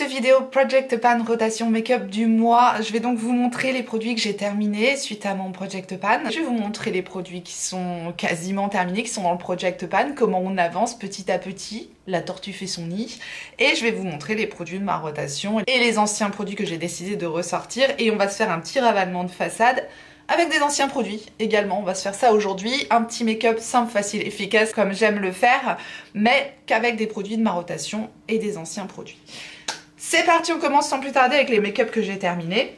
cette vidéo Project Pan rotation make-up du mois, je vais donc vous montrer les produits que j'ai terminés suite à mon Project Pan. Je vais vous montrer les produits qui sont quasiment terminés, qui sont dans le Project Pan, comment on avance petit à petit, la tortue fait son nid. Et je vais vous montrer les produits de ma rotation et les anciens produits que j'ai décidé de ressortir. Et on va se faire un petit ravalement de façade avec des anciens produits également. On va se faire ça aujourd'hui, un petit make-up simple, facile, efficace comme j'aime le faire, mais qu'avec des produits de ma rotation et des anciens produits. C'est parti, on commence sans plus tarder avec les make-up que j'ai terminés.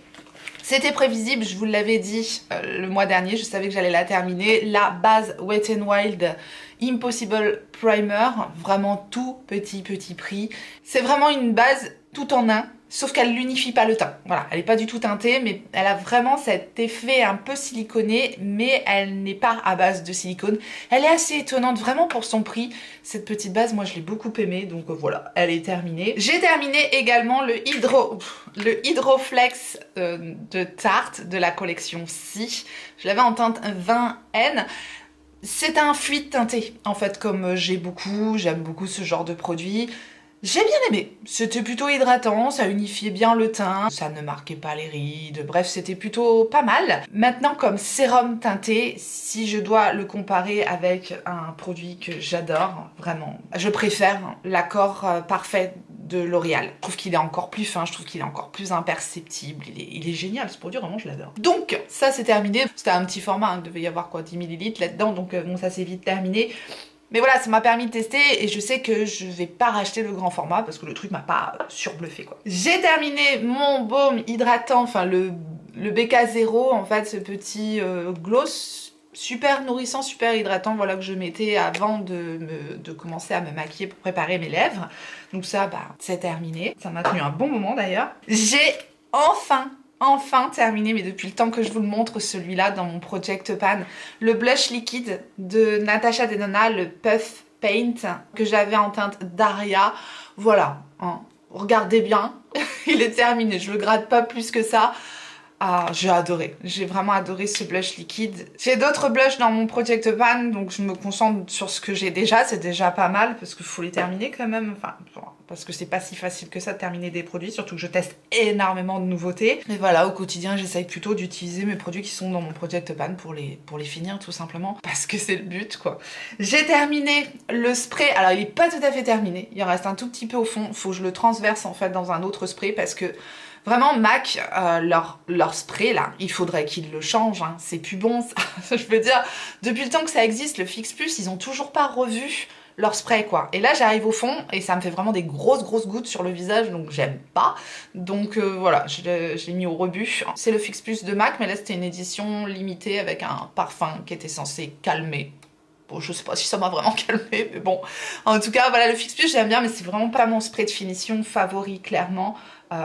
C'était prévisible, je vous l'avais dit le mois dernier, je savais que j'allais la terminer. La base Wet n Wild Impossible Primer, vraiment tout petit prix. C'est vraiment une base tout en un. Sauf qu'elle l'unifie pas le teint. Voilà, elle est pas du tout teintée, mais elle a vraiment cet effet un peu siliconé, mais elle n'est pas à base de silicone. Elle est assez étonnante, vraiment pour son prix. Cette petite base, moi je l'ai beaucoup aimée, donc voilà, elle est terminée. J'ai terminé également le Hydroflex de Tarte de la collection Si. Je l'avais en teinte 20N. C'est un fluide teinté, en fait, comme j'aime beaucoup ce genre de produit. J'ai bien aimé, c'était plutôt hydratant, ça unifiait bien le teint, ça ne marquait pas les rides, bref c'était plutôt pas mal. Maintenant comme sérum teinté, si je dois le comparer avec un produit que j'adore, vraiment, je préfère l'accord parfait de L'Oréal. Je trouve qu'il est encore plus fin, je trouve qu'il est encore plus imperceptible, il est génial ce produit, vraiment je l'adore. Donc ça c'est terminé, c'était un petit format, hein, il devait y avoir quoi 10 ml là-dedans, donc bon ça c'est vite terminé. Mais voilà, ça m'a permis de tester et je sais que je vais pas racheter le grand format parce que le truc m'a pas surbluffé quoi. J'ai terminé mon baume hydratant, enfin le BK0 en fait, ce petit gloss super nourrissant, super hydratant, voilà que je mettais avant de commencer à me maquiller pour préparer mes lèvres. Donc ça, bah, c'est terminé. Ça m'a tenu un bon moment d'ailleurs. J'ai enfin terminé, mais depuis le temps que je vous le montre, celui-là dans mon Project Pan, le blush liquide de Natasha Denona, le Puff Paint, que j'avais en teinte Daria. Voilà, hein. Regardez bien, il est terminé, je le gratte pas plus que ça. Ah, j'ai adoré, j'ai vraiment adoré ce blush liquide. J'ai d'autres blushs dans mon Project Pan, donc je me concentre sur ce que j'ai déjà, c'est déjà pas mal, parce qu'il faut les terminer quand même, enfin, parce que c'est pas si facile que ça de terminer des produits, surtout que je teste énormément de nouveautés. Mais voilà, au quotidien, j'essaye plutôt d'utiliser mes produits qui sont dans mon Project Pan pour les finir, tout simplement, parce que c'est le but, quoi. J'ai terminé le spray, alors il est pas tout à fait terminé, il en reste un tout petit peu au fond, faut que je le transverse, en fait, dans un autre spray, parce que vraiment, MAC, leur spray, là, il faudrait qu'ils le changent, hein. C'est plus bon, ça. Je veux dire, depuis le temps que ça existe, le Fix Plus, ils ont toujours pas revu leur spray, quoi. Et là, j'arrive au fond, et ça me fait vraiment des grosses gouttes sur le visage, donc j'aime pas. Donc voilà, je l'ai mis au rebut. C'est le Fix Plus de MAC, mais là, c'était une édition limitée avec un parfum qui était censé calmer. Bon, je sais pas si ça m'a vraiment calmé, mais bon. En tout cas, voilà, le Fix Plus, j'aime bien, mais c'est vraiment pas mon spray de finition favori, clairement.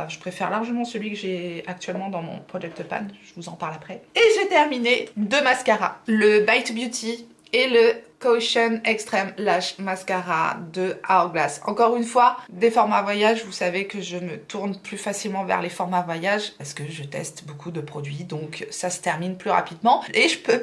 Je préfère largement celui que j'ai actuellement dans mon Project Pan, je vous en parle après. Et j'ai terminé deux mascaras, le Bite Beauty et le Caution Extreme Lash Mascara de Hourglass. Encore une fois, des formats voyage, vous savez que je me tourne plus facilement vers les formats voyage parce que je teste beaucoup de produits, donc ça se termine plus rapidement. Et je peux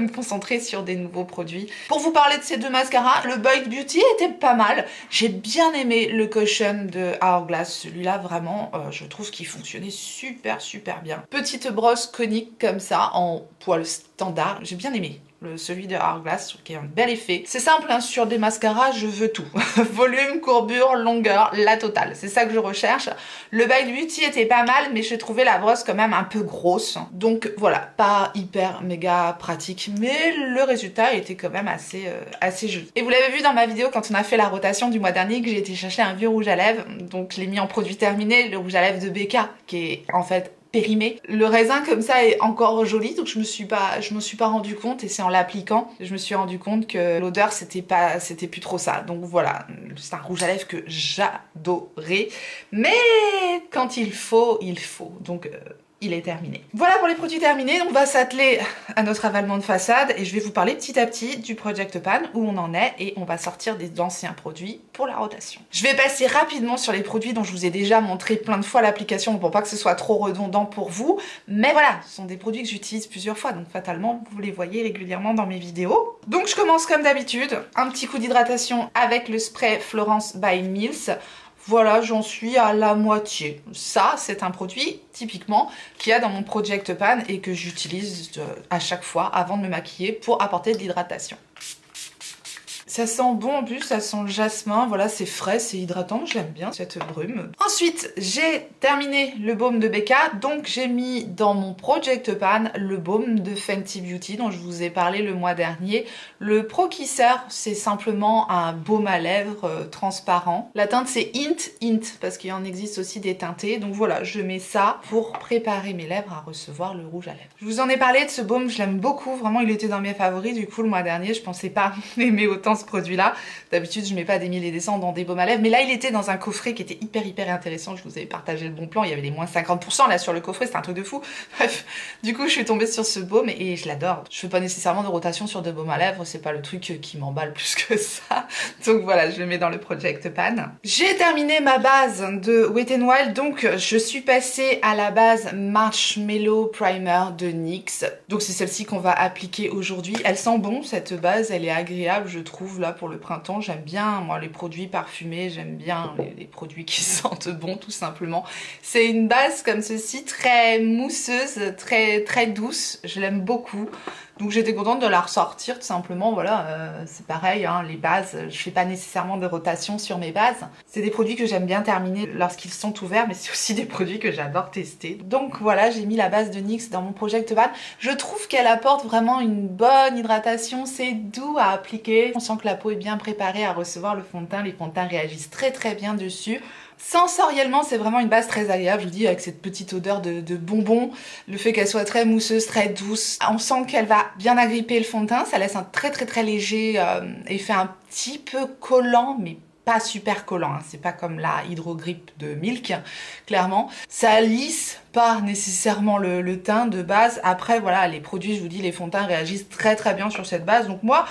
me concentrer sur des nouveaux produits. Pour vous parler de ces deux mascaras, le Bite Beauty était pas mal. J'ai bien aimé le Caution de Hourglass. Celui-là, vraiment, je trouve qu'il fonctionnait super bien. Petite brosse conique comme ça, en poil standard. J'ai bien aimé. Celui de Hourglass qui a un bel effet. C'est simple, hein, sur des mascaras, je veux tout. Volume, courbure, longueur, la totale. C'est ça que je recherche. Le Bite Beauty était pas mal, mais je trouvais la brosse quand même un peu grosse. Donc voilà, pas hyper méga pratique, mais le résultat était quand même assez joli. Et vous l'avez vu dans ma vidéo quand on a fait la rotation du mois dernier que j'ai été chercher un vieux rouge à lèvres. Donc je l'ai mis en produit terminé, le rouge à lèvres de BK, qui est en fait périmé. Le raisin comme ça est encore joli, donc je me suis pas rendu compte, et c'est en l'appliquant je me suis rendu compte que l'odeur c'était plus trop ça. Donc voilà, c'est un rouge à lèvres que j'adorais, mais quand il faut, donc il est terminé. Voilà pour les produits terminés, on va s'atteler à notre ravalement de façade et je vais vous parler petit à petit du Project Pan, où on en est, et on va sortir des anciens produits pour la rotation. Je vais passer rapidement sur les produits dont je vous ai déjà montré plein de fois l'application pour pas que ce soit trop redondant pour vous, mais voilà, ce sont des produits que j'utilise plusieurs fois, donc fatalement vous les voyez régulièrement dans mes vidéos. Donc je commence comme d'habitude, un petit coup d'hydratation avec le spray Florence by Mills. Voilà, j'en suis à la moitié. Ça, c'est un produit typiquement qu'il y a dans mon Project Pan et que j'utilise à chaque fois avant de me maquiller pour apporter de l'hydratation. Ça sent bon en plus, ça sent le jasmin, voilà, c'est frais, c'est hydratant, j'aime bien cette brume. Ensuite, j'ai terminé le baume de Becca, donc j'ai mis dans mon Project Pan le baume de Fenty Beauty dont je vous ai parlé le mois dernier. Le Pro Kisser, c'est simplement un baume à lèvres transparent. La teinte c'est Hint, parce qu'il en existe aussi des teintés, donc voilà, je mets ça pour préparer mes lèvres à recevoir le rouge à lèvres. Je vous en ai parlé de ce baume, je l'aime beaucoup, vraiment il était dans mes favoris, du coup le mois dernier je pensais pas aimer autant ce produit-là. D'habitude, je mets pas des 1000 et des cents dans des baumes à lèvres, mais là, il était dans un coffret qui était hyper intéressant. Je vous avais partagé le bon plan, il y avait les moins 50% là sur le coffret, c'était un truc de fou. Bref, du coup, je suis tombée sur ce baume et je l'adore. Je fais pas nécessairement de rotation sur des baumes à lèvres, c'est pas le truc qui m'emballe plus que ça. Donc voilà, je le mets dans le Project Pan. J'ai terminé ma base de Wet n Wild, donc je suis passée à la base Marshmallow Primer de NYX. Donc c'est celle-ci qu'on va appliquer aujourd'hui. Elle sent bon cette base, elle est agréable, je trouve. Là pour le printemps, j'aime bien moi les produits parfumés, j'aime bien les produits qui sentent bon tout simplement. C'est une base comme ceci, très mousseuse, très douce, je l'aime beaucoup. Donc j'étais contente de la ressortir tout simplement, voilà, c'est pareil, hein, les bases, je fais pas nécessairement de rotation sur mes bases. C'est des produits que j'aime bien terminer lorsqu'ils sont ouverts, mais c'est aussi des produits que j'adore tester. Donc voilà, j'ai mis la base de NYX dans mon Project Pan. Je trouve qu'elle apporte vraiment une bonne hydratation, c'est doux à appliquer. On sent que la peau est bien préparée à recevoir le fond de teint, les fonds de teint réagissent très bien dessus. Sensoriellement, c'est vraiment une base très agréable, je vous dis, avec cette petite odeur de bonbons, le fait qu'elle soit très mousseuse, très douce. On sent qu'elle va bien agripper le fond de teint, ça laisse un très léger effet un petit peu collant, mais pas super collant, hein. C'est pas comme la Hydro Grip de Milk, clairement. Ça lisse pas nécessairement le teint de base. Après, voilà, les produits, je vous dis, les fonds de teint réagissent très bien sur cette base, donc moi,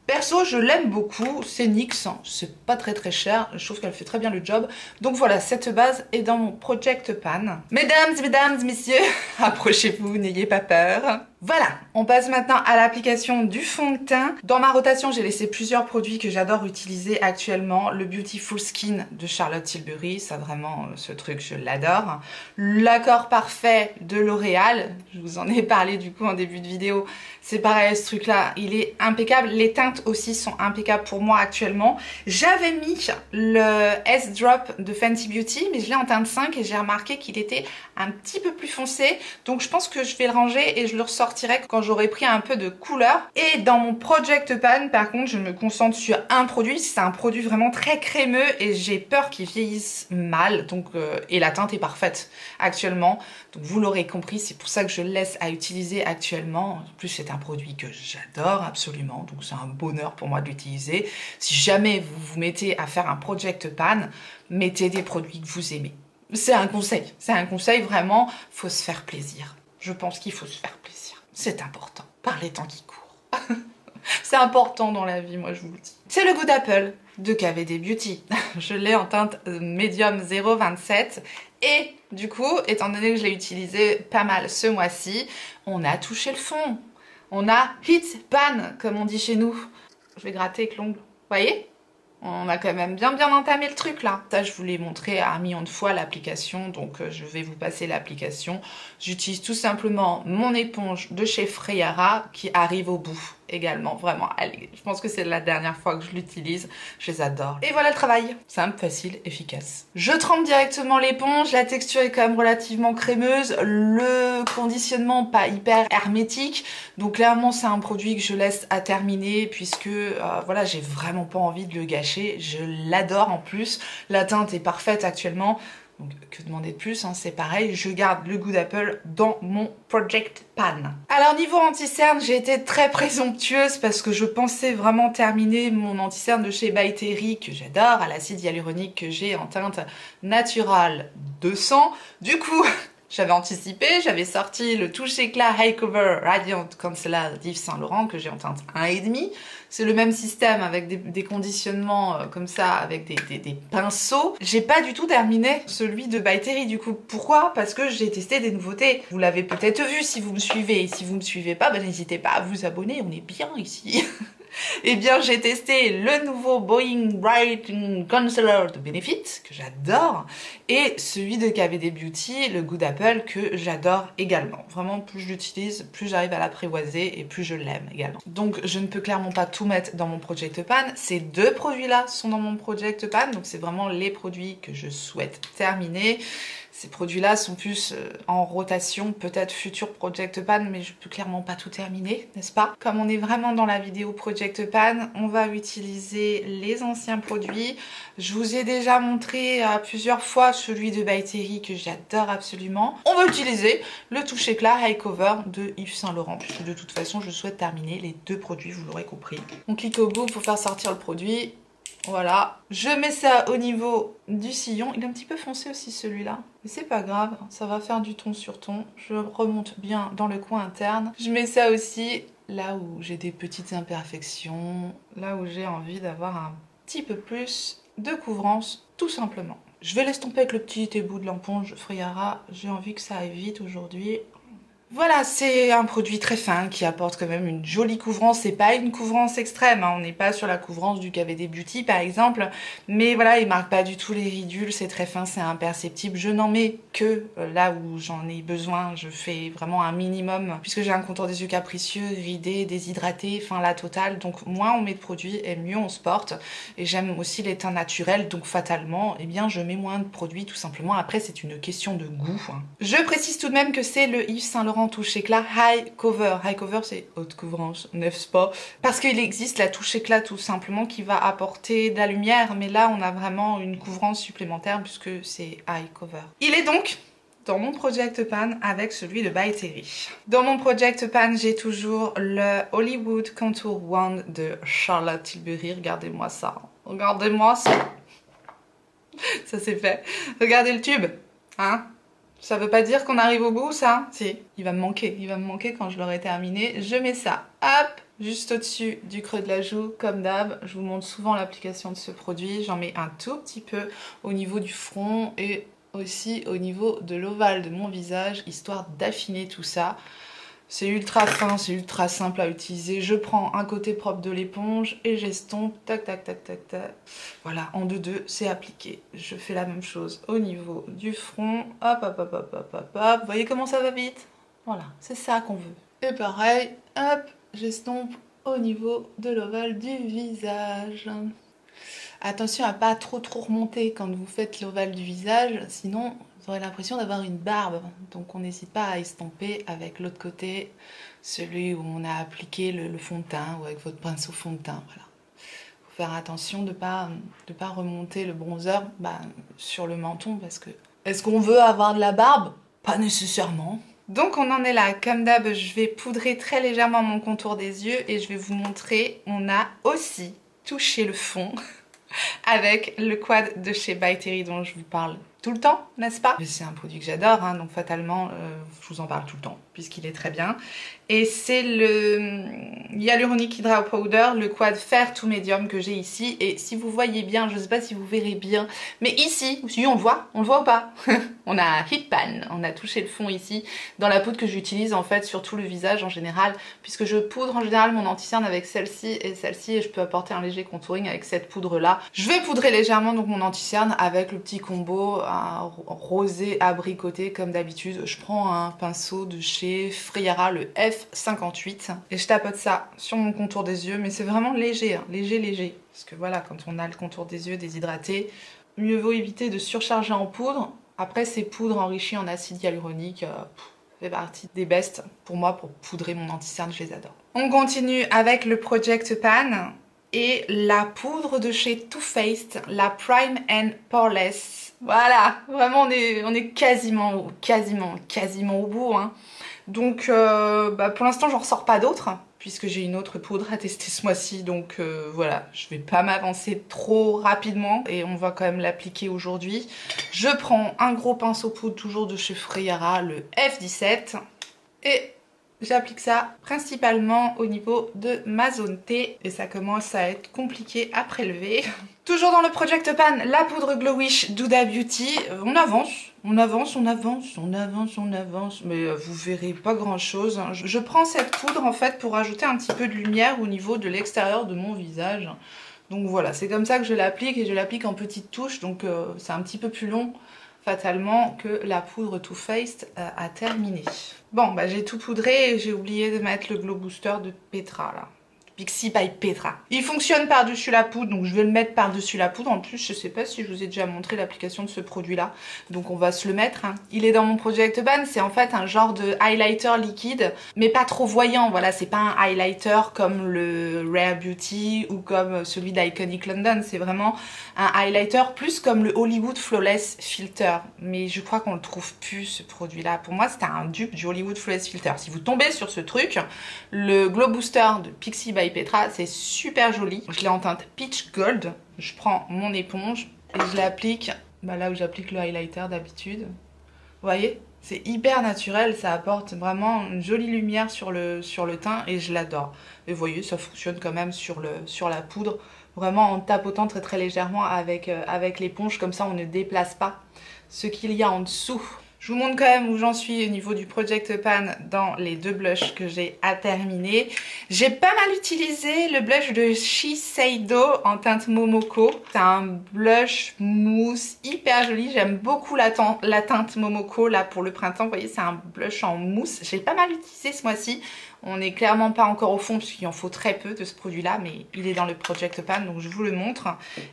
perso, je l'aime beaucoup, c'est NYX, c'est pas très cher, je trouve qu'elle fait très bien le job. Donc voilà, cette base est dans mon Project Pan. Mesdames, messieurs, approchez-vous, n'ayez pas peur. Voilà, on passe maintenant à l'application du fond de teint. Dans ma rotation, j'ai laissé plusieurs produits que j'adore utiliser actuellement. Le Beautiful Skin de Charlotte Tilbury, ça vraiment, ce truc, je l'adore. L'accord parfait de L'Oréal, je vous en ai parlé du coup en début de vidéo. C'est pareil, ce truc-là, il est impeccable. Les teintes aussi sont impeccables pour moi actuellement. J'avais mis le S-Drop de Fenty Beauty, mais je l'ai en teinte 5 et j'ai remarqué qu'il était un petit peu plus foncé. Donc je pense que je vais le ranger et je le ressortirai quand j'aurai pris un peu de couleur. Et dans mon Project Pan, par contre, je me concentre sur un produit. C'est un produit vraiment très crémeux et j'ai peur qu'il vieillisse mal. Donc, et la teinte est parfaite actuellement. Donc vous l'aurez compris, c'est pour ça que je le laisse à utiliser actuellement. En plus, c'est un produit que j'adore absolument. Donc c'est un bonheur pour moi de l'utiliser. Si jamais vous vous mettez à faire un Project Pan, mettez des produits que vous aimez. C'est un conseil vraiment, faut se faire plaisir. Je pense qu'il faut se faire plaisir. C'est important, par les temps qui courent. C'est important dans la vie, moi je vous le dis. C'est le Good Apple de KVD Beauty. Je l'ai en teinte médium 0,27 et du coup, étant donné que je l'ai utilisé pas mal ce mois-ci, on a touché le fond. On a hit pan, comme on dit chez nous. Je vais gratter avec l'ongle. Vous voyez ? On a quand même bien entamé le truc là. Ça, je vous l'ai montré un million de fois l'application, donc je vais vous passer l'application. J'utilise tout simplement mon éponge de chez Freyara qui arrive au bout également. Vraiment, allez, je pense que c'est la dernière fois que je l'utilise. Je les adore. Et voilà le travail. Simple, facile, efficace. Je trempe directement l'éponge. La texture est quand même relativement crémeuse. Le conditionnement pas hyper hermétique. Donc clairement, c'est un produit que je laisse à terminer puisque voilà, j'ai vraiment pas envie de le gâcher. Je l'adore en plus. La teinte est parfaite actuellement. Donc que demander de plus, hein, c'est pareil, je garde le Good Apple dans mon Project Pan. Alors niveau anti-cerne, j'ai été très présomptueuse parce que je pensais vraiment terminer mon anti-cerne de chez By Terry que j'adore, à l'acide hyaluronique que j'ai en teinte Natural 200. Du coup, j'avais anticipé, j'avais sorti le Touche Éclat High Cover Radiant Concealer d'Yves Saint Laurent que j'ai en teinte 1,5. C'est le même système avec des conditionnements comme ça, avec des pinceaux. J'ai pas du tout terminé celui de By Terry du coup. Pourquoi? Parce que j'ai testé des nouveautés. Vous l'avez peut-être vu si vous me suivez. Et si vous me suivez pas, bah, n'hésitez pas à vous abonner, on est bien ici. Eh bien, j'ai testé le nouveau Boeing Brightening Concealer de Benefit, que j'adore, et celui de KVD Beauty, le Good Apple, que j'adore également. Vraiment, plus je l'utilise, plus j'arrive à l'apprivoiser et plus je l'aime également. Donc, je ne peux clairement pas tout mettre dans mon Project Pan. Ces deux produits-là sont dans mon Project Pan, donc c'est vraiment les produits que je souhaite terminer. Ces produits-là sont plus en rotation, peut-être futur Project Pan, mais je peux clairement pas tout terminer, n'est-ce pas? Comme on est vraiment dans la vidéo Project Pan, on va utiliser les anciens produits. Je vous ai déjà montré plusieurs fois celui de By Terry que j'adore absolument. On va utiliser le touche éclat High Cover de Yves Saint Laurent, puisque de toute façon, je souhaite terminer les deux produits, vous l'aurez compris. On clique au bout pour faire sortir le produit. Voilà, je mets ça au niveau du sillon. Il est un petit peu foncé aussi celui-là, mais c'est pas grave, ça va faire du ton sur ton. Je remonte bien dans le coin interne. Je mets ça aussi là où j'ai des petites imperfections, là où j'ai envie d'avoir un petit peu plus de couvrance, tout simplement. Je vais l'estomper avec le petit ébout de l'éponge Friara. J'ai envie que ça aille vite aujourd'hui. Voilà, c'est un produit très fin qui apporte quand même une jolie couvrance. C'est pas une couvrance extrême, hein. On n'est pas sur la couvrance du KVD Beauty par exemple. Mais voilà, il marque pas du tout les ridules, c'est très fin, c'est imperceptible. Je n'en mets que là où j'en ai besoin. Je fais vraiment un minimum puisque j'ai un contour des yeux capricieux, ridé, déshydraté, enfin la totale. Donc moins on met de produits et mieux on se porte. Et j'aime aussi les teints naturels, donc fatalement, eh bien je mets moins de produits tout simplement. Après c'est une question de goût, hein. Je précise tout de même que c'est le Yves Saint Laurent touche éclat High Cover. High Cover c'est haute couvrance, n'est-ce pas? Parce qu'il existe la touche éclat tout simplement qui va apporter de la lumière, mais là on a vraiment une couvrance supplémentaire puisque c'est High Cover. Il est donc dans mon Project Pan avec celui de By Terry. Dans mon Project Pan, j'ai toujours le Hollywood Contour Wand de Charlotte Tilbury. Regardez-moi ça. Regardez-moi ça. Ça c'est fait. Regardez le tube, hein? Ça veut pas dire qu'on arrive au bout, ça? Si, il va me manquer quand je l'aurai terminé. Je mets ça, hop, juste au-dessus du creux de la joue, comme d'hab. Je vous montre souvent l'application de ce produit. J'en mets un tout petit peu au niveau du front et aussi au niveau de l'ovale de mon visage, histoire d'affiner tout ça. C'est ultra fin, c'est ultra simple à utiliser. Je prends un côté propre de l'éponge et j'estompe, tac, tac, tac, tac, tac. Voilà, en 2-2, c'est appliqué. Je fais la même chose au niveau du front. Hop, hop, hop, hop, hop, hop, hop. Vous voyez comment ça va vite? Voilà, c'est ça qu'on veut. Et pareil, hop, j'estompe au niveau de l'ovale du visage. Attention à pas trop remonter quand vous faites l'ovale du visage, sinon vous aurez l'impression d'avoir une barbe. Donc on n'hésite pas à estomper avec l'autre côté, celui où on a appliqué le fond de teint ou avec votre pinceau fond de teint. Voilà. Faut faire attention de pas remonter le bronzer sur le menton parce que est-ce qu'on veut avoir de la barbe? Pas nécessairement. Donc on en est là, comme d'hab, je vais poudrer très légèrement mon contour des yeux et je vais vous montrer, on a aussi touché le fond avec le quad de chez By Terry dont je vous parle tout le temps, n'est-ce pas? C'est un produit que j'adore, hein, donc fatalement, je vous en parle tout le temps, puisqu'il est très bien. Et c'est le Hyaluronic Hydra Powder, le quad Fair to Medium que j'ai ici. Et si vous voyez bien, je ne sais pas si vous verrez bien, mais ici, si on le voit ou pas? On a un Heat Pan, on a touché le fond ici, dans la poudre que j'utilise en fait sur tout le visage en général, puisque je poudre en général mon anti-cerne avec celle-ci et je peux apporter un léger contouring avec cette poudre-là. Je vais poudrer légèrement donc mon anti-cerne avec le petit combo rosé abricoté comme d'habitude. Je prends un pinceau de chez Friara, le F58, et je tapote ça sur mon contour des yeux, mais c'est vraiment léger, hein, léger. Parce que voilà, quand on a le contour des yeux déshydraté, mieux vaut éviter de surcharger en poudre. Après, ces poudres enrichies en acide hyaluronique, ça fait partie des bestes pour moi pour poudrer mon anti-cerne, je les adore. On continue avec le Project Pan et la poudre de chez Too Faced, la Prime and Poreless. Voilà, vraiment on est quasiment au bout, hein. Donc pour l'instant j'en ressors pas d'autres puisque j'ai une autre poudre à tester ce mois-ci, donc voilà, je vais pas m'avancer trop rapidement et on va quand même l'appliquer aujourd'hui. Je prends un gros pinceau poudre toujours de chez Friara, le F17, et j'applique ça principalement au niveau de ma zone T et ça commence à être compliqué à prélever. Toujours dans le Project Pan, la poudre Glowish d'Huda Beauty. On avance, On avance, on avance, on avance, on avance, mais vous verrez pas grand chose. Je prends cette poudre en fait pour ajouter un petit peu de lumière au niveau de l'extérieur de mon visage. Donc voilà, c'est comme ça que je l'applique et je l'applique en petites touches, donc c'est un petit peu plus long fatalement que la poudre Too Faced a terminé. Bon, bah j'ai tout poudré et j'ai oublié de mettre le Glow Booster de Petra là. Pixi by Petra. Il fonctionne par-dessus la poudre, donc je vais le mettre par-dessus la poudre. En plus, je sais pas si je vous ai déjà montré l'application de ce produit-là. Donc on va se le mettre. Hein. Il est dans mon Project Pan, c'est en fait un genre de highlighter liquide, mais pas trop voyant. Voilà, c'est pas un highlighter comme le Rare Beauty ou comme celui d'Iconic London. C'est vraiment un highlighter plus comme le Hollywood Flawless Filter. Mais je crois qu'on le trouve plus, ce produit-là. Pour moi, c'était un dupe du Hollywood Flawless Filter. Si vous tombez sur ce truc, le Glow Booster de Pixi by Petra, c'est super joli. Je l'ai en teinte Peach Gold. Je prends mon éponge et je l'applique là où j'applique le highlighter d'habitude. Vous voyez, c'est hyper naturel, ça apporte vraiment une jolie lumière sur le teint et je l'adore. Et vous voyez, ça fonctionne quand même sur la poudre, vraiment en tapotant très très légèrement avec l'éponge, comme ça on ne déplace pas ce qu'il y a en dessous. Je vous montre quand même où j'en suis au niveau du Project Pan dans les deux blushs que j'ai à terminer. J'ai pas mal utilisé le blush de Shiseido en teinte Momoko. C'est un blush mousse hyper joli. J'aime beaucoup la teinte Momoko là pour le printemps. Vous voyez, c'est un blush en mousse. J'ai pas mal utilisé ce mois-ci. On n'est clairement pas encore au fond puisqu'il en faut très peu de ce produit-là, mais il est dans le Project Pan, donc je vous le montre.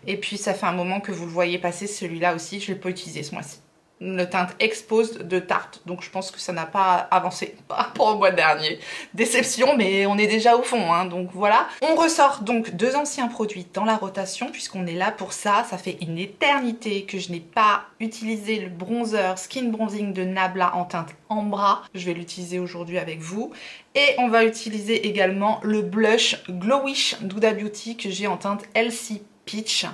Et puis ça fait un moment que vous le voyez passer, celui-là aussi. Je l'ai pas utilisé ce mois-ci. Une teinte Exposed de Tarte, donc je pense que ça n'a pas avancé par rapport au mois dernier. Déception, mais on est déjà au fond, hein, donc voilà. On ressort donc deux anciens produits dans la rotation, puisqu'on est là pour ça. Ça fait une éternité que je n'ai pas utilisé le bronzer Skin Bronzing de Nabla en teinte Ambra. Je vais l'utiliser aujourd'hui avec vous. Et on va utiliser également le blush Glowish d'Huda Beauty que j'ai en teinte Elsie Peach,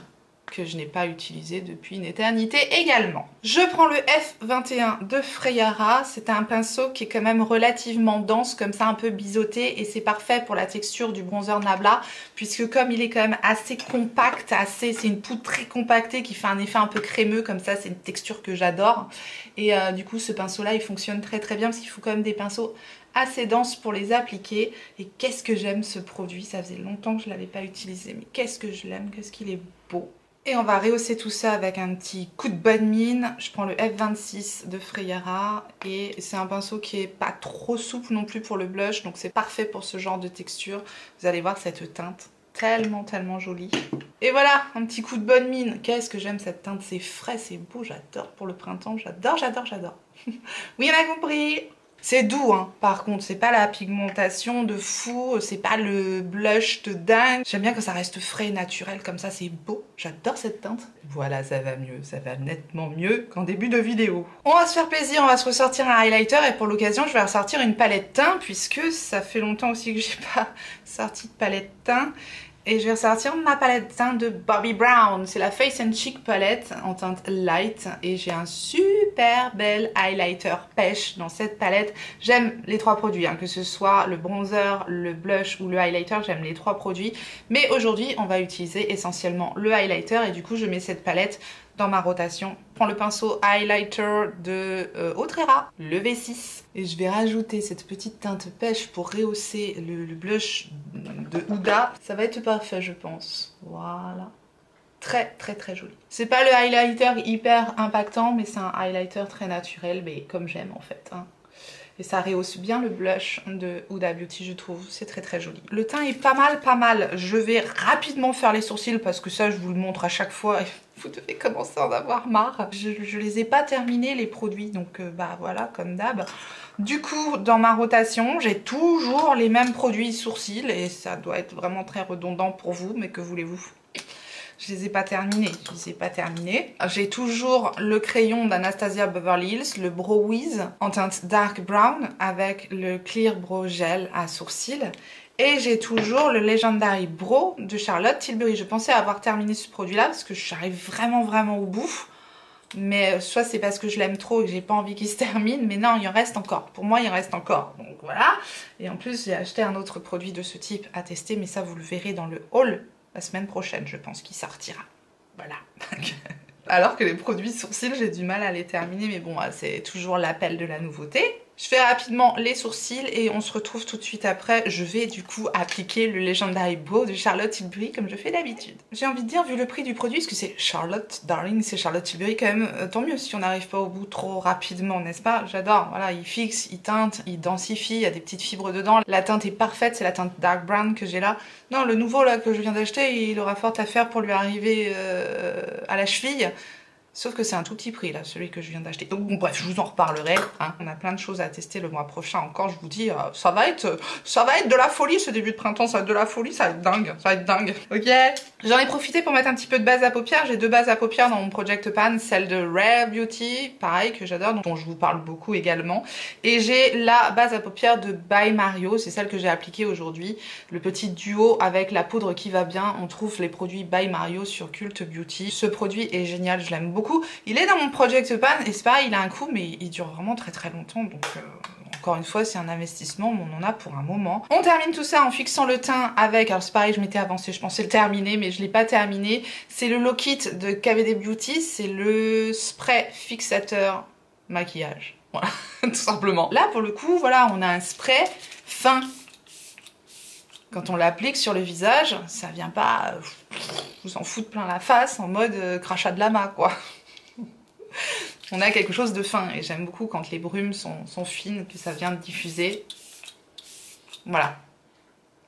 que je n'ai pas utilisé depuis une éternité également. Je prends le F21 de Freyara. C'est un pinceau qui est quand même relativement dense, comme ça un peu biseauté, et c'est parfait pour la texture du bronzer Nabla, puisque comme il est quand même assez compact, c'est une poudre très compactée qui fait un effet un peu crémeux, comme ça c'est une texture que j'adore. Et du coup ce pinceau là il fonctionne très très bien, parce qu'il faut quand même des pinceaux assez denses pour les appliquer. Et qu'est-ce que j'aime ce produit, ça faisait longtemps que je ne l'avais pas utilisé, mais qu'est-ce que je l'aime, qu'est-ce qu'il est beau. Et on va rehausser tout ça avec un petit coup de bonne mine. Je prends le F26 de Freyara et c'est un pinceau qui est pas trop souple non plus pour le blush, donc c'est parfait pour ce genre de texture. Vous allez voir cette teinte tellement tellement jolie. Et voilà, un petit coup de bonne mine. Qu'est-ce que j'aime cette teinte, c'est frais, c'est beau, j'adore pour le printemps, j'adore, j'adore, j'adore. Oui, on a compris. C'est doux, hein. Par contre, c'est pas la pigmentation de fou, c'est pas le blush de dingue. J'aime bien que ça reste frais et naturel, comme ça c'est beau. J'adore cette teinte. Voilà, ça va mieux, ça va nettement mieux qu'en début de vidéo. On va se faire plaisir, on va se ressortir un highlighter et pour l'occasion, je vais ressortir une palette teint puisque ça fait longtemps aussi que j'ai pas sorti de palette teint. Et je vais ressortir ma palette teint de Bobbi Brown. C'est la Face and Cheek palette en teinte light. Et j'ai un super bel highlighter pêche dans cette palette. J'aime les trois produits, hein, que ce soit le bronzer, le blush ou le highlighter. J'aime les trois produits. Mais aujourd'hui, on va utiliser essentiellement le highlighter. Et du coup, je mets cette palette dans ma rotation. Je prends le pinceau highlighter de Autrera, le V6. Et je vais rajouter cette petite teinte pêche pour rehausser le blush de Huda. Ça va être parfait, je pense. Voilà. Très très très joli. C'est pas le highlighter hyper impactant, mais c'est un highlighter très naturel, mais comme j'aime en fait. Hein. Et ça rehausse bien le blush de Huda Beauty, je trouve. C'est très très joli. Le teint est pas mal, pas mal. Je vais rapidement faire les sourcils parce que ça, je vous le montre à chaque fois. Et vous devez commencer à en avoir marre. Je les ai pas terminés, les produits. Donc, bah voilà, comme d'hab. Du coup, dans ma rotation, j'ai toujours les mêmes produits sourcils. Et ça doit être vraiment très redondant pour vous. Mais que voulez-vous ? Je les ai pas terminés, J'ai toujours le crayon d'Anastasia Beverly Hills, le Brow Wiz en teinte Dark Brown avec le Clear Brow Gel à sourcils. Et j'ai toujours le Legendary Brow de Charlotte Tilbury. Je pensais avoir terminé ce produit-là parce que j'arrive vraiment au bout. Mais soit c'est parce que je l'aime trop et que j'ai pas envie qu'il se termine, mais non, il en reste encore. Pour moi, il en reste encore. Donc voilà. Et en plus, j'ai acheté un autre produit de ce type à tester, mais ça, vous le verrez dans le haul la semaine prochaine, je pense qu'il sortira. Voilà. Alors que les produits sourcils, j'ai du mal à les terminer, mais bon, c'est toujours l'appel de la nouveauté. Je fais rapidement les sourcils et on se retrouve tout de suite après. Je vais du coup appliquer le Legendary Bow de Charlotte Tilbury comme je fais d'habitude. J'ai envie de dire, vu le prix du produit, parce que c'est Charlotte, darling, c'est Charlotte Tilbury quand même, tant mieux si on n'arrive pas au bout trop rapidement, n'est-ce pas? J'adore, voilà, il fixe, il teinte, il densifie, il y a des petites fibres dedans. La teinte est parfaite, c'est la teinte Dark Brown que j'ai là. Non, le nouveau là que je viens d'acheter, il aura fort à faire pour lui arriver à la cheville. Sauf que c'est un tout petit prix là, celui que je viens d'acheter. Donc bon, bref, je vous en reparlerai. Hein. On a plein de choses à tester le mois prochain encore. Je vous dis, ça va être de la folie ce début de printemps. Ça va être de la folie, ça va être dingue. Ça va être dingue. Ok. J'en ai profité pour mettre un petit peu de base à paupières. J'ai deux bases à paupières dans mon Project Pan. Celle de Rare Beauty, pareil, que j'adore, dont je vous parle beaucoup également. Et j'ai la base à paupières de By Mario. C'est celle que j'ai appliquée aujourd'hui. Le petit duo avec la poudre qui va bien. On trouve les produits By Mario sur Cult Beauty. Ce produit est génial, je l'aime beaucoup. Il est dans mon Project Pan et c'est pareil, il a un coût mais il dure vraiment très très longtemps, donc encore une fois c'est un investissement mais on en a pour un moment. On termine tout ça en fixant le teint avec, alors c'est pareil, je m'étais avancée, je pensais le terminer mais je l'ai pas terminé. C'est le Low Kit de KVD Beauty, c'est le spray fixateur maquillage, voilà, tout simplement. Là pour le coup, voilà, on a un spray fin. Quand on l'applique sur le visage, ça vient pas vous en foutre plein la face en mode crachat de lama quoi. On a quelque chose de fin et j'aime beaucoup quand les brumes sont fines, que ça vient diffuser. Voilà.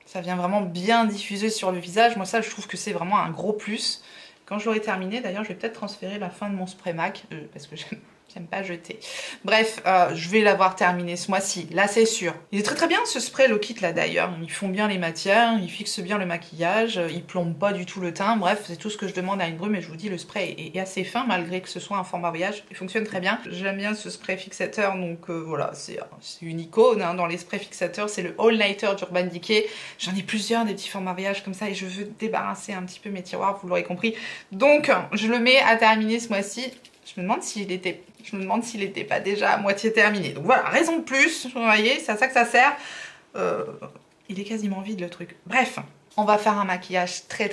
Ça vient vraiment bien diffuser sur le visage. Moi ça je trouve que c'est vraiment un gros plus. Quand je l'aurai terminé, d'ailleurs je vais peut-être transférer la fin de mon spray MAC parce que j'aime pas jeter. Bref, je vais l'avoir terminé ce mois-ci, là c'est sûr. Il est très très bien ce spray Low Kit là d'ailleurs, ils font bien les matières, ils fixent bien le maquillage, ils plombent pas du tout le teint, bref c'est tout ce que je demande à une brume et je vous dis le spray est assez fin malgré que ce soit un format voyage, il fonctionne très bien. J'aime bien ce spray fixateur donc voilà, c'est une icône hein, dans les sprays fixateurs, c'est le All Nighter d'Urban Decay. J'en ai plusieurs des petits formats voyage comme ça et je veux débarrasser un petit peu mes tiroirs, vous l'aurez compris. Donc je le mets à terminer ce mois-ci. Je me demande s'il était pas déjà à moitié terminé. Donc voilà, raison de plus, vous voyez, c'est à ça que ça sert. Il est quasiment vide le truc. Bref, on va faire un maquillage très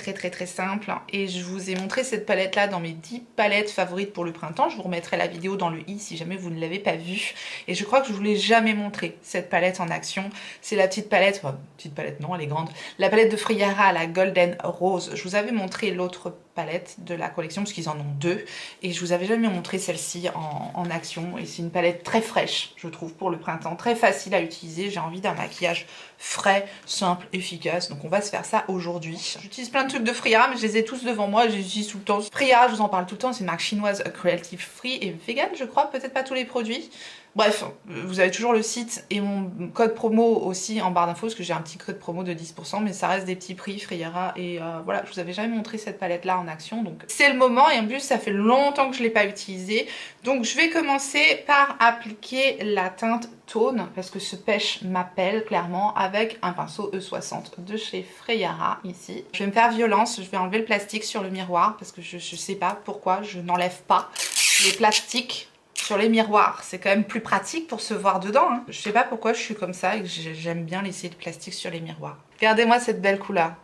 simple. Et je vous ai montré cette palette là dans mes 10 palettes favorites pour le printemps. Je vous remettrai la vidéo dans le i si jamais vous ne l'avez pas vue. Et je crois que je vous l'ai jamais montré cette palette en action. C'est la petite palette, enfin petite palette non, elle est grande. La palette de Friara, la Golden Rose. Je vous avais montré l'autre palette de la collection parce qu'ils en ont deux et je vous avais jamais montré celle-ci en action et c'est une palette très fraîche je trouve pour le printemps, très facile à utiliser. J'ai envie d'un maquillage frais, simple, efficace, donc on va se faire ça aujourd'hui. J'utilise plein de trucs de Friara mais je les ai tous devant moi, je les utilise tout le temps. Friara, je vous en parle tout le temps, c'est une marque chinoise cruelty free et vegan je crois, peut-être pas tous les produits. Bref, vous avez toujours le site et mon code promo aussi en barre d'infos parce que j'ai un petit code promo de 10% mais ça reste des petits prix Friara et voilà, je vous avais jamais montré cette palette là en action donc c'est le moment et en plus ça fait longtemps que je l'ai pas utilisée. Donc je vais commencer par appliquer la teinte Tone parce que ce pêche m'appelle clairement avec un pinceau E60 de chez Friara ici. Je vais me faire violence, je vais enlever le plastique sur le miroir parce que je sais pas pourquoi je n'enlève pas les plastiques sur les miroirs, c'est quand même plus pratique pour se voir dedans. Hein. Je sais pas pourquoi je suis comme ça et que j'aime bien laisser le plastique sur les miroirs. Regardez-moi cette belle couleur.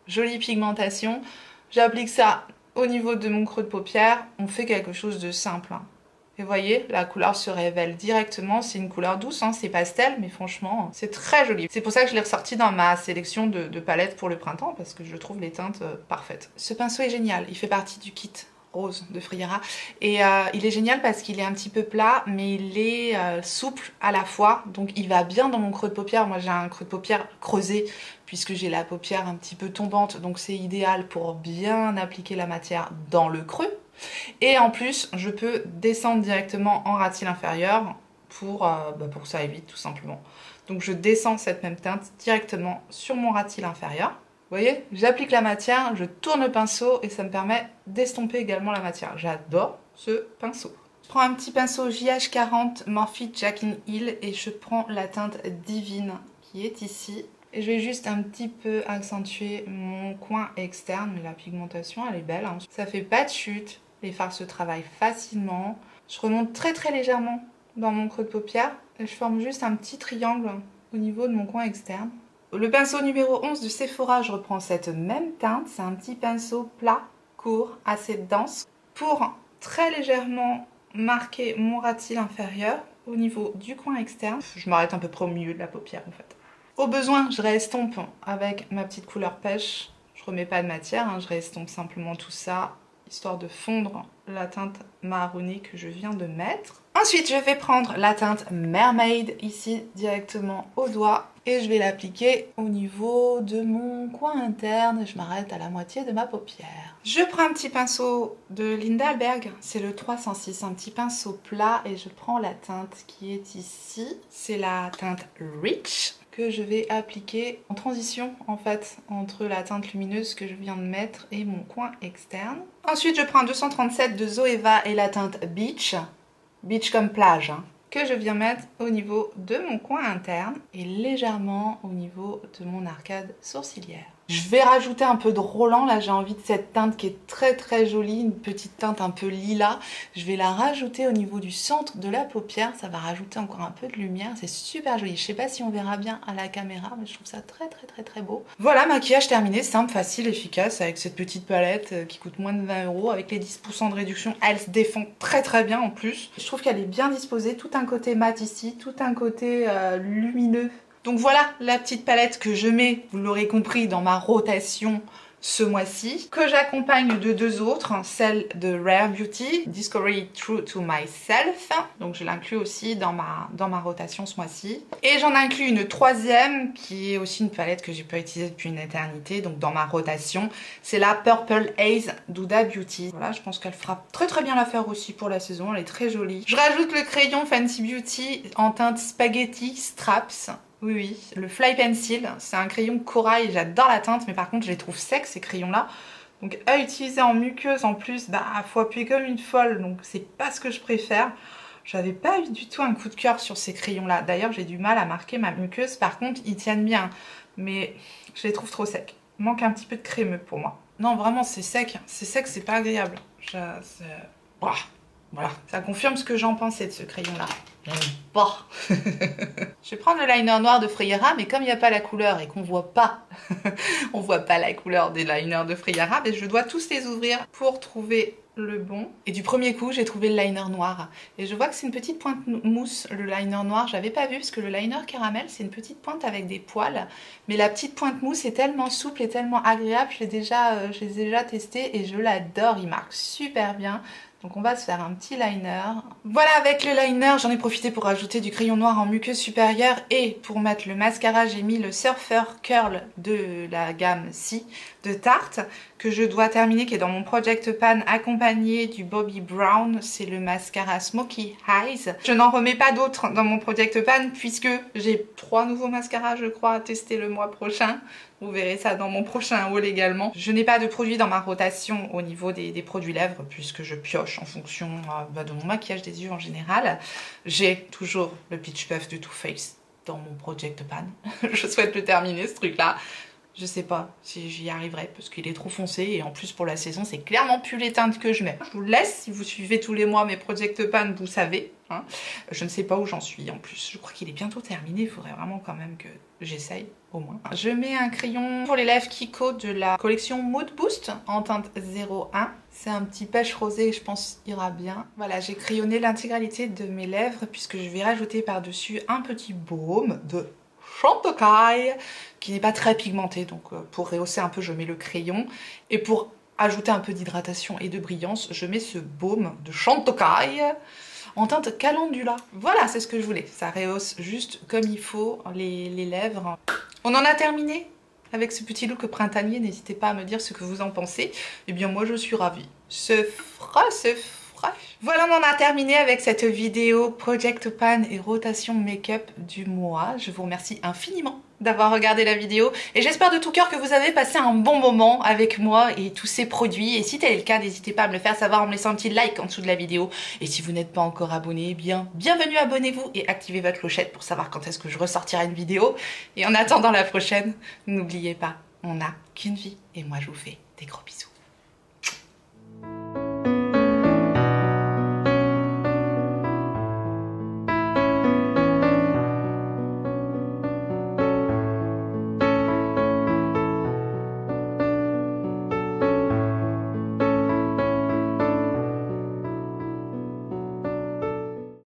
Jolie pigmentation. J'applique ça au niveau de mon creux de paupière. On fait quelque chose de simple. Hein. Et vous voyez, la couleur se révèle directement. C'est une couleur douce, hein, c'est pastel, mais franchement, c'est très joli. C'est pour ça que je l'ai ressorti dans ma sélection de palettes pour le printemps, parce que je trouve les teintes parfaites. Ce pinceau est génial, il fait partie du kit rose de Friara et il est génial parce qu'il est un petit peu plat mais il est souple à la fois, donc il va bien dans mon creux de paupière. Moi j'ai un creux de paupière creusé puisque j'ai la paupière un petit peu tombante, donc c'est idéal pour bien appliquer la matière dans le creux et en plus je peux descendre directement en ras-de-cils inférieur pour que ça évite tout simplement. Donc je descends cette même teinte directement sur mon ras-de-cils inférieur. Vous voyez, j'applique la matière, je tourne le pinceau et ça me permet d'estomper également la matière. J'adore ce pinceau. Je prends un petit pinceau JH40 Morphe Jaclyn Hill et je prends la teinte Divine qui est ici. Et je vais juste un petit peu accentuer mon coin externe, mais la pigmentation elle est belle. Hein. Ça fait pas de chute, les fards se travaillent facilement. Je remonte très légèrement dans mon creux de paupière et je forme juste un petit triangle au niveau de mon coin externe. Le pinceau numéro 11 de Sephora, je reprends cette même teinte. C'est un petit pinceau plat, court, assez dense. pour très légèrement marquer mon ras de cils inférieur au niveau du coin externe. Je m'arrête à peu près au milieu de la paupière en fait. Au besoin, je réestompe avec ma petite couleur pêche. Je remets pas de matière, hein, je réestompe simplement tout ça, histoire de fondre la teinte marronée que je viens de mettre. Ensuite, je vais prendre la teinte Mermaid, ici, directement au doigt. Et je vais l'appliquer au niveau de mon coin interne. Je m'arrête à la moitié de ma paupière. Je prends un petit pinceau de Lindberg, c'est le 306, un petit pinceau plat. Et je prends la teinte qui est ici. C'est la teinte Rich, que je vais appliquer en transition en fait entre la teinte lumineuse que je viens de mettre et mon coin externe. Ensuite je prends un 237 de Zoeva et la teinte Beach, Beach comme plage, hein, que je viens mettre au niveau de mon coin interne et légèrement au niveau de mon arcade sourcilière. Je vais rajouter un peu de Roland, là j'ai envie de cette teinte qui est très jolie, une petite teinte un peu lilas. Je vais la rajouter au niveau du centre de la paupière, ça va rajouter encore un peu de lumière, c'est super joli. Je sais pas si on verra bien à la caméra, mais je trouve ça très beau. Voilà, maquillage terminé, simple, facile, efficace, avec cette petite palette qui coûte moins de 20 €. Avec les 10% de réduction, elle se défend très bien en plus. Je trouve qu'elle est bien disposée, tout un côté mat ici, tout un côté lumineux. Donc voilà la petite palette que je mets, vous l'aurez compris, dans ma rotation ce mois-ci, que j'accompagne de deux autres, celle de Rare Beauty, Discovery True to Myself, donc je l'inclus aussi dans ma rotation ce mois-ci. Et j'en inclus une troisième, qui est aussi une palette que j'ai pas utilisée depuis une éternité, donc dans ma rotation, c'est la Purple Haze d'Huda Beauty. Voilà, je pense qu'elle fera très bien l'affaire aussi pour la saison, elle est très jolie. Je rajoute le crayon Fancy Beauty en teinte Spaghetti Straps. Oui, le Fly Pencil, c'est un crayon corail, j'adore la teinte, mais par contre je les trouve secs ces crayons-là. Donc à utiliser en muqueuse en plus, bah faut appuyer comme une folle, donc c'est pas ce que je préfère. J'avais pas eu du tout un coup de cœur sur ces crayons-là. D'ailleurs j'ai du mal à marquer ma muqueuse, par contre ils tiennent bien, mais je les trouve trop secs. Il manque un petit peu de crémeux pour moi. Non vraiment c'est sec, c'est pas agréable. Voilà, ça confirme ce que j'en pensais de ce crayon-là. Bon. Je vais prendre le liner noir de Freyera, mais comme il n'y a pas la couleur et qu'on voit pas, on voit pas la couleur des liners de Freyera, mais je dois tous les ouvrir pour trouver le bon. Et du premier coup, j'ai trouvé le liner noir. Et je vois que c'est une petite pointe mousse, le liner noir. J'avais pas vu parce que le liner caramel, c'est une petite pointe avec des poils. Mais la petite pointe mousse est tellement souple et tellement agréable. Je l'ai déjà testé et je l'adore. Il marque super bien. Donc on va se faire un petit liner. Voilà, avec le liner, j'en ai profité pour rajouter du crayon noir en muqueuse supérieure. Et pour mettre le mascara, j'ai mis le Surfer Curl de la gamme Si de Tarte, que je dois terminer, qui est dans mon Project Pan, accompagné du Bobbi Brown. C'est le mascara Smoky Eyes. Je n'en remets pas d'autres dans mon Project Pan, puisque j'ai 3 nouveaux mascaras, je crois, à tester le mois prochain. Vous verrez ça dans mon prochain haul également. Je n'ai pas de produits dans ma rotation au niveau des produits lèvres, puisque je pioche en fonction de mon maquillage des yeux en général. J'ai toujours le Peach Puff de Too Faced dans mon Project Pan. Je souhaite le terminer ce truc-là. Je sais pas si j'y arriverai parce qu'il est trop foncé et en plus pour la saison c'est clairement plus les teintes que je mets. Je vous le laisse, si vous suivez tous les mois mes Project Pan, vous savez. Hein. Je ne sais pas où j'en suis en plus. Je crois qu'il est bientôt terminé, il faudrait vraiment quand même que j'essaye au moins. Je mets un crayon pour les lèvres Kiko de la collection Mood Boost en teinte 01. C'est un petit pêche rosé, je pense ira bien. Voilà, j'ai crayonné l'intégralité de mes lèvres puisque je vais rajouter par-dessus un petit baume de Chantecaille qui n'est pas très pigmenté, donc pour rehausser un peu je mets le crayon et pour ajouter un peu d'hydratation et de brillance je mets ce baume de Chantecaille en teinte Calendula. Voilà, c'est ce que je voulais, ça rehausse juste comme il faut les lèvres. On en a terminé avec ce petit look printanier, n'hésitez pas à me dire ce que vous en pensez. Eh bien moi je suis ravie, c'est frais, c'est frais. Voilà, on en a terminé avec cette vidéo Project Pan et rotation make-up du mois. Je vous remercie infiniment d'avoir regardé la vidéo et j'espère de tout cœur que vous avez passé un bon moment avec moi et tous ces produits. Et si tel est le cas, n'hésitez pas à me le faire savoir en me laissant un petit like en dessous de la vidéo. Et si vous n'êtes pas encore abonné, eh bien bienvenue, abonnez-vous et activez votre clochette pour savoir quand est-ce que je ressortirai une vidéo. Et en attendant la prochaine, n'oubliez pas, on n'a qu'une vie et moi je vous fais des gros bisous.